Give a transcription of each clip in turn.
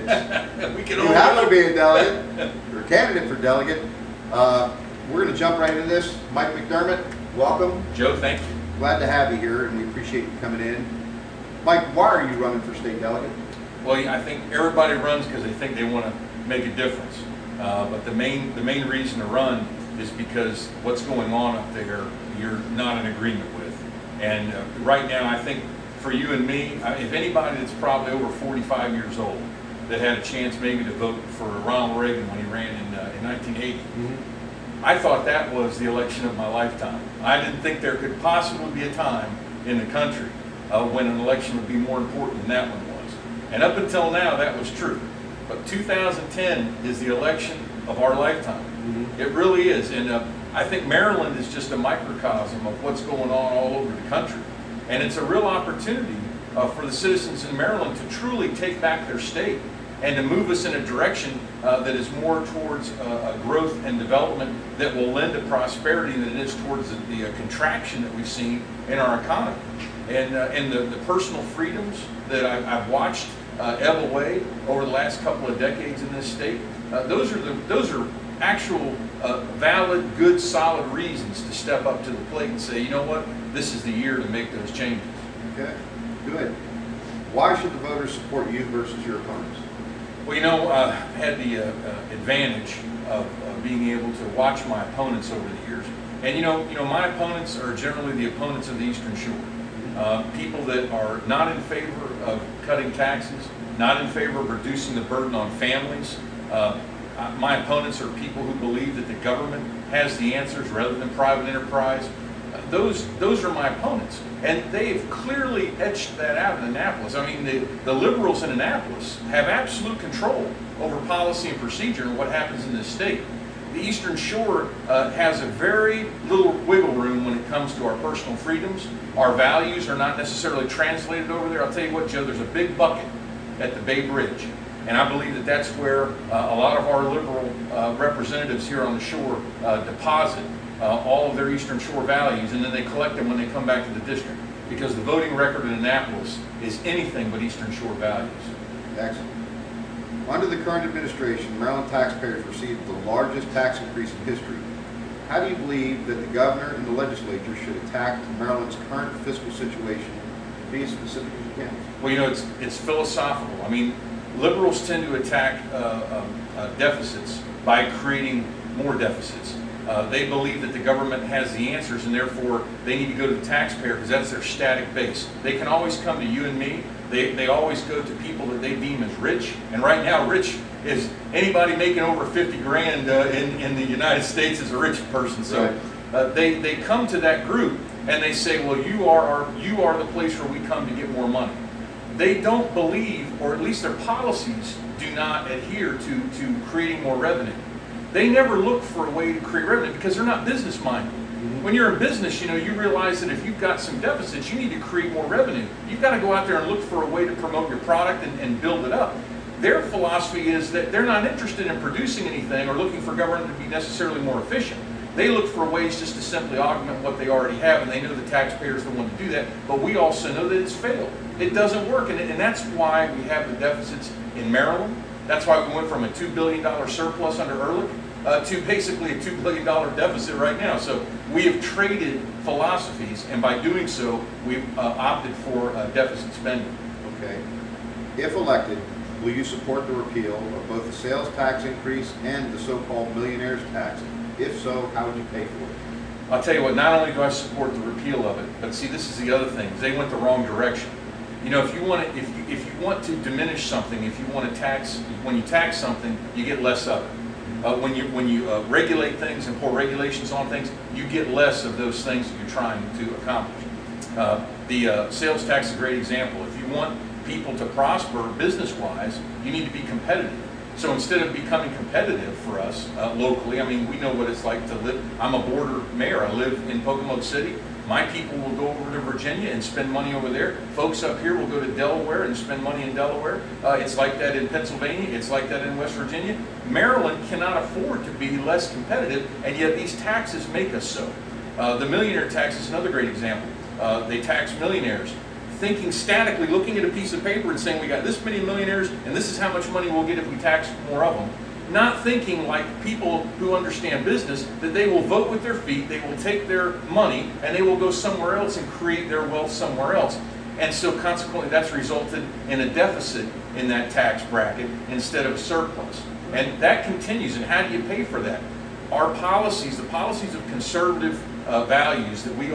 We can You have to be a delegate, or candidate for delegate. We're going to jump right into this. Mike McDermott, welcome. Joe, thank you. Glad to have you here, and we appreciate you coming in. Mike, why are you running for state delegate? Well, I think everybody runs because they think they want to make a difference. But the main reason to run is because what's going on up there, you're not in agreement with. And right now, I think for you and me, if anybody that's probably over 45 years old that had a chance maybe to vote for Ronald Reagan when he ran in 1980, I thought that was the election of my lifetime. I didn't think there could possibly be a time in the country when an election would be more important than that one was. And up until now, that was true. But 2010 is the election of our lifetime. It really is. And I think Maryland is just a microcosm of what's going on all over the country. And it's a real opportunity for the citizens in Maryland to truly take back their state and to move us in a direction that is more towards growth and development that will lend to prosperity than it is towards the contraction that we've seen in our economy. And the personal freedoms that I've watched ebb away over the last couple of decades in this state, those are actual valid, good, solid reasons to step up to the plate and say, you know what, this is the year to make those changes. Okay, good. Why should the voters support you versus your opponents? Well, you know, I've had the advantage of being able to watch my opponents over the years. And you know, my opponents are generally the opponents of the Eastern Shore. People that are not in favor of cutting taxes, not in favor of reducing the burden on families. My opponents are people who believe that the government has the answers rather than private enterprise. Those are my opponents, and they've clearly etched that out in Annapolis. I mean, the liberals in Annapolis have absolute control over policy and procedure and what happens in this state. The Eastern Shore has a very little wiggle room when it comes to our personal freedoms. Our values are not necessarily translated over there. I'll tell you what, Joe, there's a big bucket at the Bay Bridge. And I believe that that's where a lot of our liberal representatives here on the shore deposit all of their Eastern Shore values, and then they collect them when they come back to the district. Because the voting record in Annapolis is anything but Eastern Shore values. Excellent. Under the current administration, Maryland taxpayers received the largest tax increase in history. How do you believe that the governor and the legislature should attack Maryland's current fiscal situation? Be as specific as you can. Well, you know, it's philosophical. I mean, liberals tend to attack deficits by creating more deficits. They believe that the government has the answers, and therefore they need to go to the taxpayer because that's their static base. They can always come to you and me. They always go to people that they deem as rich. And right now, rich is anybody making over 50 grand in the United States is a rich person. So they come to that group and they say, well, you are the place where we come to get more money. They don't believe, or at least their policies do not adhere to creating more revenue. They never look for a way to create revenue because they're not business minded. When you're in business, you know, you realize that if you've got some deficits, you need to create more revenue. You've got to go out there and look for a way to promote your product and build it up. Their philosophy is that they're not interested in producing anything or looking for government to be necessarily more efficient. They look for ways just to simply augment what they already have, and they know the taxpayers don't want to do that, but we also know that it's failed. It doesn't work, and that's why we have the deficits in Maryland. That's why we went from a $2 billion surplus under Ehrlich to basically a $2 billion deficit right now. So we have traded philosophies, and by doing so, we've opted for deficit spending. Okay. If elected, will you support the repeal of both the sales tax increase and the so-called millionaires tax? If so, how would you pay for it? I'll tell you what, not only do I support the repeal of it, but see, this is the other thing. They went the wrong direction. You know, if you want to diminish something, if you want to tax, when you tax something, you get less of it. When you regulate things and pour regulations on things, you get less of those things that you're trying to accomplish. The sales tax is a great example. If you want people to prosper business-wise, you need to be competitive. So instead of becoming competitive for us locally, I mean, we know what it's like to live. I'm a border mayor. I live in Pocomoke City. My people will go over to Virginia and spend money over there. Folks up here will go to Delaware and spend money in Delaware. It's like that in Pennsylvania. It's like that in West Virginia. Maryland cannot afford to be less competitive, and yet these taxes make us so. The millionaire tax is another great example. They tax millionaires. thinking statically, looking at a piece of paper and saying we got this many millionaires and this is how much money we'll get if we tax more of them. Not thinking like people who understand business, that they will vote with their feet, they will take their money, and they will go somewhere else and create their wealth somewhere else. And so consequently that's resulted in a deficit in that tax bracket instead of a surplus. And that continues, and how do you pay for that? Our policies, the policies of conservative values that we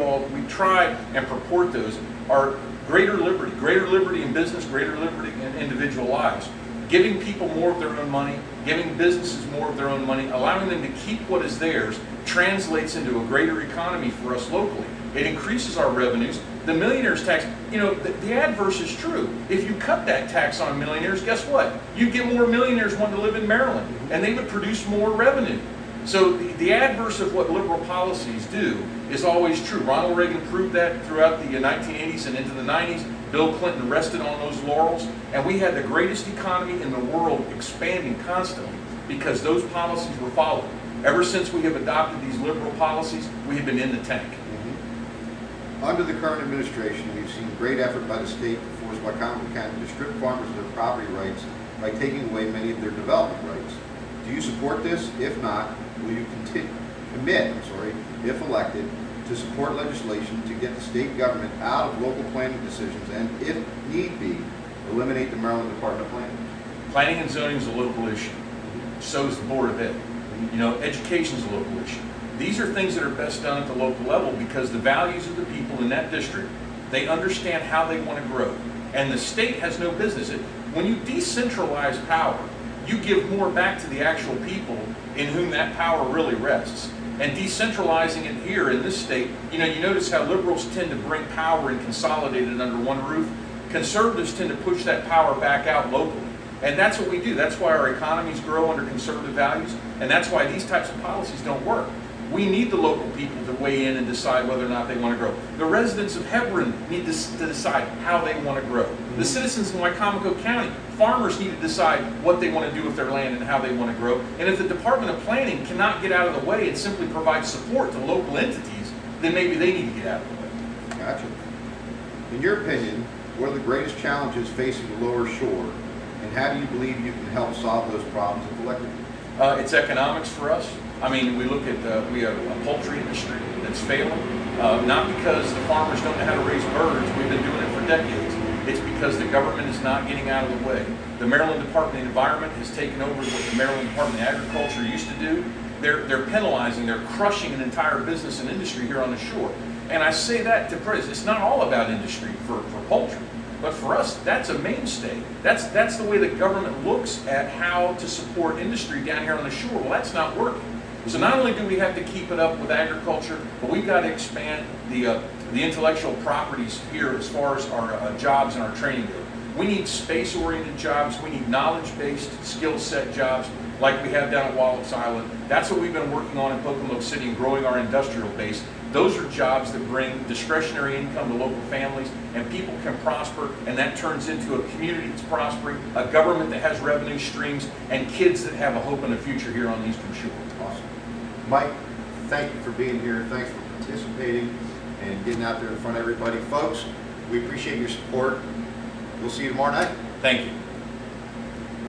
try and purport those are greater liberty in business, greater liberty in individual lives. Giving people more of their own money, giving businesses more of their own money, allowing them to keep what is theirs translates into a greater economy for us locally. It increases our revenues. The millionaires tax, you know, the adverse is true. If you cut that tax on millionaires, guess what? You get more millionaires wanting to live in Maryland, and they would produce more revenue. So the adverse of what liberal policies do is always true. Ronald Reagan proved that throughout the 1980s and into the 90s. Bill Clinton rested on those laurels, and we had the greatest economy in the world expanding constantly because those policies were followed. Ever since we have adopted these liberal policies, we have been in the tank. Under the current administration, we've seen great effort by the state to force Wycomico County to strip farmers of their property rights by taking away many of their development rights. Do you support this? If not, will you commit, if elected, to support legislation to get the state government out of local planning decisions and, if need be, eliminate the Maryland Department of Planning? Planning and zoning is a local issue. So is the Board of Ed. You know, education is a local issue. These are things that are best done at the local level because the values of the people in that district, they understand how they want to grow. And the state has no business. When you decentralize power, you give more back to the actual people in whom that power really rests. And decentralizing it here in this state, you know, you notice how liberals tend to bring power and consolidate it under one roof. Conservatives tend to push that power back out locally. And that's what we do. That's why our economies grow under conservative values, and that's why these types of policies don't work. We need the local people to weigh in and decide whether or not they want to grow. The residents of Hebron need to decide how they want to grow. The citizens in Wycomico County, farmers need to decide what they want to do with their land and how they want to grow. And if the Department of Planning cannot get out of the way and simply provide support to local entities, then maybe they need to get out of the way. Gotcha. In your opinion, what are the greatest challenges facing the lower shore, and how do you believe you can help solve those problems if elected? It's economics for us. I mean, we look at, we have a poultry industry that's failing, not because the farmers don't know how to raise birds. We've been doing it for decades. It's because the government is not getting out of the way. The Maryland Department of the Environment has taken over what the Maryland Department of Agriculture used to do. They're penalizing, they're crushing an entire business and industry here on the shore. And I say that to praise. It's not all about industry for poultry. But for us, that's a mainstay. That's the way the government looks at how to support industry down here on the shore. Well, that's not working. So not only do we have to keep it up with agriculture, but we've got to expand the intellectual properties here as far as our jobs and our training go. We need space-oriented jobs. We need knowledge-based, skill set jobs like we have down at Wallops Island. That's what we've been working on in Pocomoke City and growing our industrial base. Those are jobs that bring discretionary income to local families, and people can prosper, and that turns into a community that's prospering, a government that has revenue streams, and kids that have a hope and a future here on the Eastern Shore. Awesome. Mike, thank you for being here. Thanks for participating and getting out there in front of everybody. Folks, we appreciate your support. We'll see you tomorrow night. Thank you.